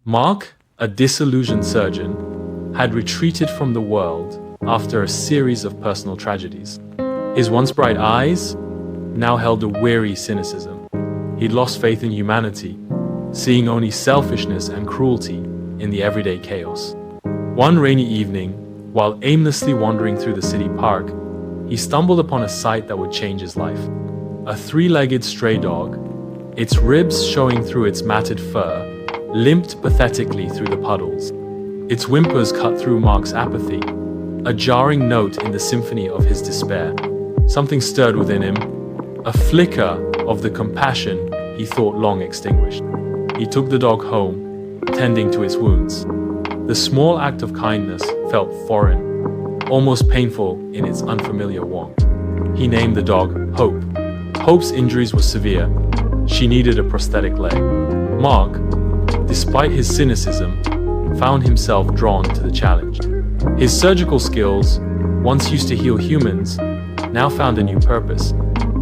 Mark, a disillusioned surgeon, had retreated from the world after a series of personal tragedies. His once bright eyes now held a weary cynicism. He'd lost faith in humanity, seeing only selfishness and cruelty in the everyday chaos. One rainy evening, while aimlessly wandering through the city park, he stumbled upon a sight that would change his life. A three-legged stray dog, its ribs showing through its matted fur, limped pathetically through the puddles. Its whimpers cut through Mark's apathy, a jarring note in the symphony of his despair. Something stirred within him, a flicker of the compassion he thought long extinguished. He took the dog home, tending to its wounds. The small act of kindness felt foreign, almost painful in its unfamiliar warmth. He named the dog Hope. Hope's injuries were severe. She needed a prosthetic leg. Mark, despite his cynicism, found himself drawn to the challenge. His surgical skills, once used to heal humans, now found a new purpose.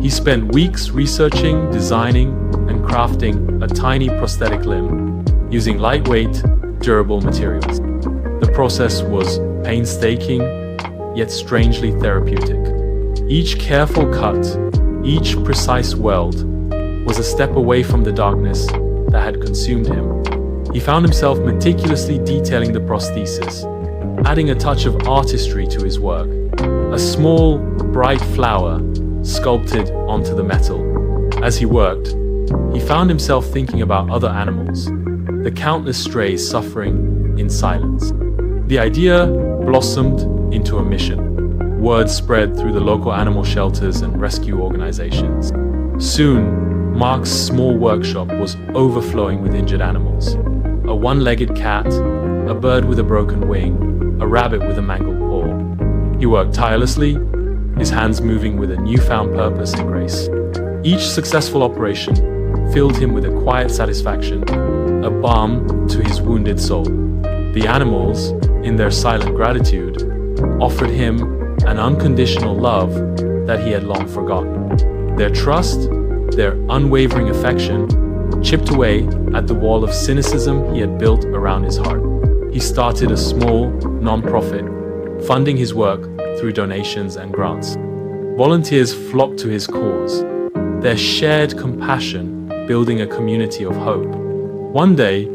He spent weeks researching, designing, and crafting a tiny prosthetic limb using lightweight, durable materials. The process was painstaking, yet strangely therapeutic. Each careful cut, each precise weld, was a step away from the darkness that had consumed him. He found himself meticulously detailing the prosthesis, adding a touch of artistry to his work. A small, bright flower sculpted onto the metal. As he worked, he found himself thinking about other animals, the countless strays suffering in silence. The idea blossomed into a mission. Word spread through the local animal shelters and rescue organizations. Soon, Mark's small workshop was overflowing with injured animals. A one-legged cat, a bird with a broken wing, a rabbit with a mangled paw. He worked tirelessly, his hands moving with a newfound purpose and grace. Each successful operation filled him with a quiet satisfaction, a balm to his wounded soul. The animals, in their silent gratitude, offered him an unconditional love that he had long forgotten. Their trust, their unwavering affection, chipped away at the wall of cynicism he had built around his heart. He started a small, non-profit, funding his work through donations and grants. Volunteers flocked to his cause, their shared compassion building a community of hope. One day,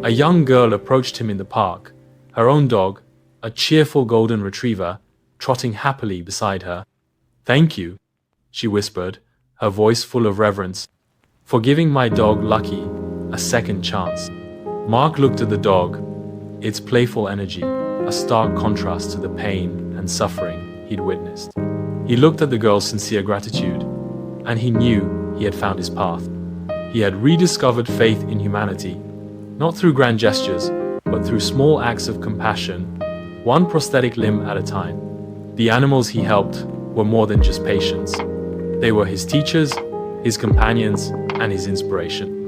a young girl approached him in the park, her own dog, a cheerful golden retriever, trotting happily beside her. "Thank you," she whispered, her voice full of reverence, "for giving my dog Lucky a second chance." Mark looked at the dog, its playful energy, a stark contrast to the pain and suffering he'd witnessed. He looked at the girl's sincere gratitude, and he knew he had found his path. He had rediscovered faith in humanity, not through grand gestures, but through small acts of compassion, one prosthetic limb at a time. The animals he helped were more than just patients. They were his teachers, his companions, and his inspiration.